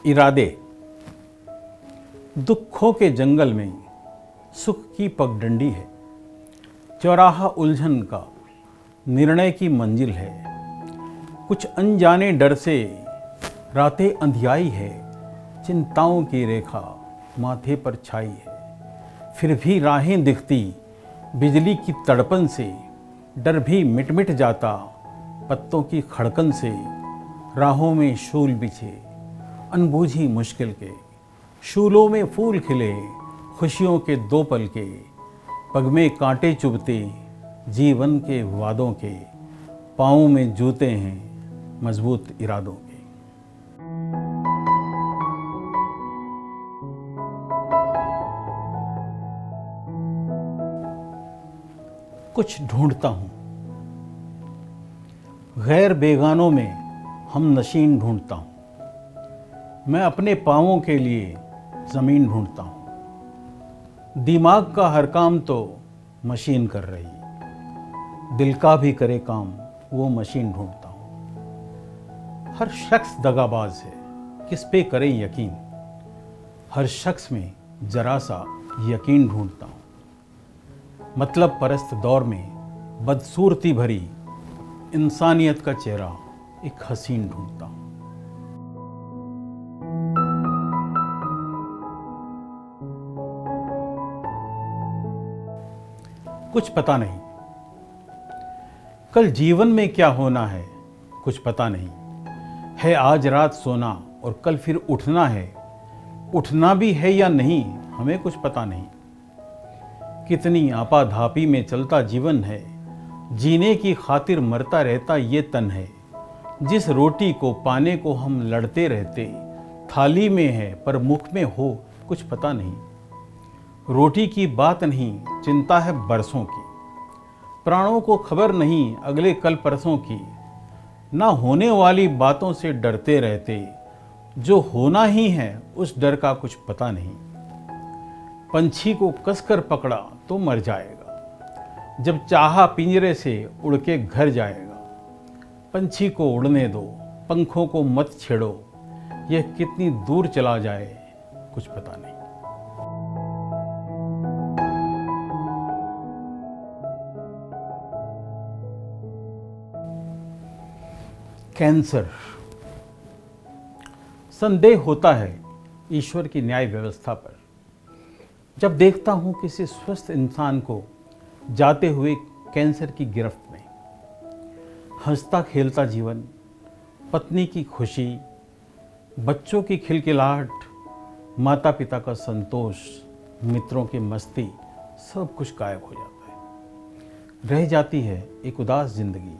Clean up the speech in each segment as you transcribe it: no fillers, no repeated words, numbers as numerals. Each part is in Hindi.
इरादे। दुखों के जंगल में सुख की पगडंडी है, चौराहा उलझन का निर्णय की मंजिल है। कुछ अनजाने डर से रातें अंधियाई है, चिंताओं की रेखा माथे पर छाई है। फिर भी राहें दिखती बिजली की तड़पन से, डर भी मिट मिट जाता पत्तों की खड़कन से। राहों में शूल बिछे अनबूझी मुश्किल के, शूलों में फूल खिले खुशियों के दो पल के। पग में कांटे चुभते जीवन के वादों के, पाँवों में जूते हैं मजबूत इरादों के। कुछ ढूंढता हूँ गैर बेगानों में हम नशीन ढूंढता हूँ। मैं अपने पाँवों के लिए ज़मीन ढूंढता हूँ। दिमाग का हर काम तो मशीन कर रही, दिल का भी करे काम वो मशीन ढूंढता हूँ। हर शख्स दगाबाज है, किस पे करे यकीन, हर शख्स में जरा सा यकीन ढूंढता हूँ। मतलब परस्त दौर में बदसूरती भरी इंसानियत का चेहरा एक हसीन ढूंढता हूँ। कुछ पता नहीं कल जीवन में क्या होना है, कुछ पता नहीं है। आज रात सोना और कल फिर उठना है, उठना भी है या नहीं हमें कुछ पता नहीं। कितनी आपाधापी में चलता जीवन है, जीने की खातिर मरता रहता ये तन है। जिस रोटी को पाने को हम लड़ते रहते, थाली में है पर मुख में हो कुछ पता नहीं। रोटी की बात नहीं चिंता है बरसों की, प्राणों को खबर नहीं अगले कल परसों की। ना होने वाली बातों से डरते रहते, जो होना ही है उस डर का कुछ पता नहीं। पंछी को कसकर पकड़ा तो मर जाएगा, जब चाहा पिंजरे से उड़ के घर जाएगा। पंछी को उड़ने दो, पंखों को मत छेड़ो, यह कितनी दूर चला जाए कुछ पता नहीं। कैंसर। संदेह होता है ईश्वर की न्याय व्यवस्था पर, जब देखता हूं किसी स्वस्थ इंसान को जाते हुए कैंसर की गिरफ्त में। हंसता खेलता जीवन, पत्नी की खुशी, बच्चों की खिलखिलाहट, माता पिता का संतोष, मित्रों की मस्ती, सब कुछ गायब हो जाता है। रह जाती है एक उदास जिंदगी।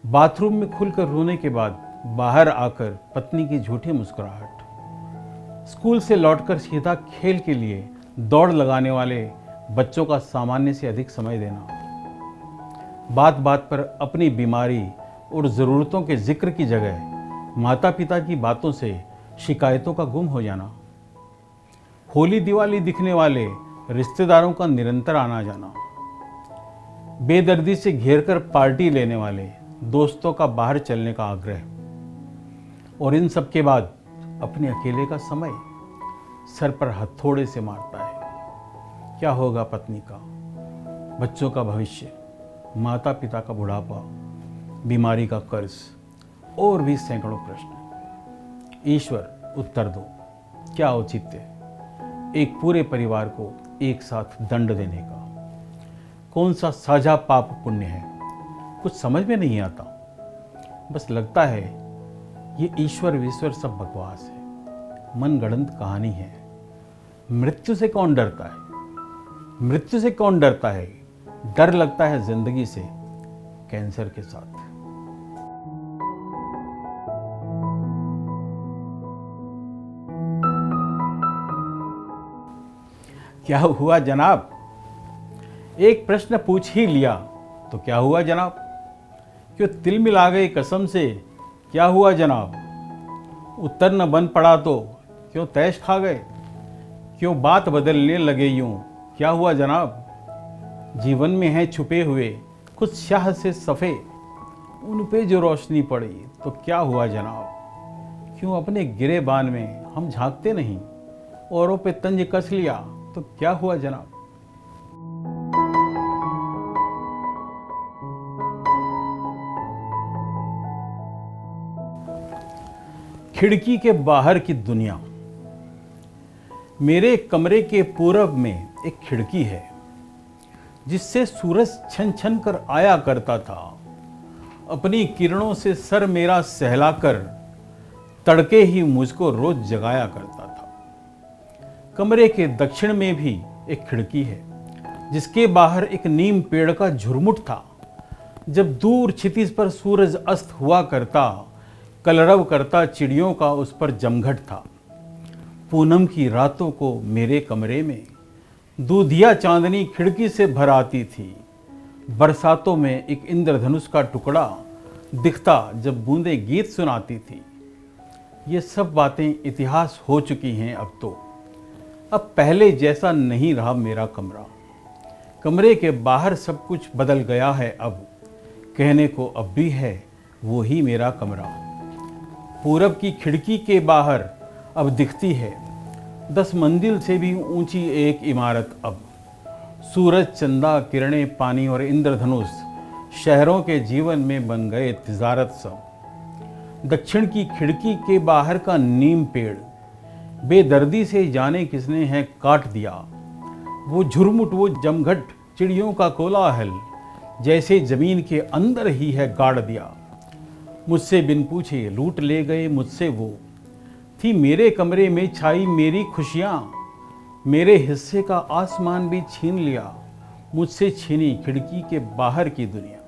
बाथरूम में खुलकर रोने के बाद बाहर आकर पत्नी की झूठी मुस्कुराहट, स्कूल से लौटकर सीधा खेल के लिए दौड़ लगाने वाले बच्चों का सामान्य से अधिक समय देना, बात बात पर अपनी बीमारी और ज़रूरतों के जिक्र की जगह माता पिता की बातों से शिकायतों का गुम हो जाना, होली दिवाली दिखने वाले रिश्तेदारों का निरंतर आना जाना, बेदर्दी से घेरकर पार्टी लेने वाले दोस्तों का बाहर चलने का आग्रह, और इन सब के बाद अपने अकेले का समय सर पर हथौड़े से मारता है। क्या होगा पत्नी का, बच्चों का भविष्य, माता पिता का बुढ़ापा, बीमारी का कर्ज और भी सैकड़ों प्रश्न। ईश्वर उत्तर दो, क्या औचित्य एक पूरे परिवार को एक साथ दंड देने का। कौन सा साझा पाप पुण्य है, कुछ समझ में नहीं आता। बस लगता है ये ईश्वर विश्वर सब बकवास है, मनगढ़ंत कहानी है। मृत्यु से कौन डरता है, मृत्यु से कौन डरता है। डर लगता है जिंदगी से, कैंसर के साथ। क्या हुआ जनाब, एक प्रश्न पूछ ही लिया तो क्या हुआ जनाब। क्यों तिल मिला गए कसम से, क्या हुआ जनाब। उत्तर न बन पड़ा तो क्यों तैश खा गए। क्यों बात बदलने लगे यूं, क्या हुआ जनाब। जीवन में है छुपे हुए कुछ शाह से सफ़े, उन पे जो रोशनी पड़ी तो क्या हुआ जनाब। क्यों अपने गिरेबान में हम झांकते नहीं? औरों पे तंज कस लिया तो क्या हुआ जनाब? खिड़की के बाहर की दुनिया। मेरे कमरे के पूरब में एक खिड़की है जिससे सूरज छन छन कर आया करता था। अपनी किरणों से सर मेरा सहलाकर तड़के ही मुझको रोज जगाया करता था। कमरे के दक्षिण में भी एक खिड़की है जिसके बाहर एक नीम पेड़ का झुरमुट था। जब दूर क्षितिज पर सूरज अस्त हुआ करता, कलरव करता चिड़ियों का उस पर जमघट था। पूनम की रातों को मेरे कमरे में दूधिया चांदनी खिड़की से भर आती थी। बरसातों में एक इंद्रधनुष का टुकड़ा दिखता जब बूंदें गीत सुनाती थी। ये सब बातें इतिहास हो चुकी हैं अब तो। अब पहले जैसा नहीं रहा मेरा कमरा। कमरे के बाहर सब कुछ बदल गया है अब। कहने को अब भी है वो ही मेरा कमरा। पूरब की खिड़की के बाहर अब दिखती है 10 मंजिल से भी ऊंची एक इमारत अब। सूरज, चंदा, किरणें, पानी और इंद्रधनुष शहरों के जीवन में बन गए तिजारत सब। दक्षिण की खिड़की के बाहर का नीम पेड़ बेदर्दी से जाने किसने है काट दिया। वो झुरमुट, वो जमघट, चिड़ियों का कोलाहल जैसे जमीन के अंदर ही है गाड़ दिया। मुझसे बिन पूछे लूट ले गए मुझसे वो। थी मेरे कमरे में छाई मेरी खुशियाँ, मेरे हिस्से का आसमान भी छीन लिया। मुझसे छीनी खिड़की के बाहर की दुनिया।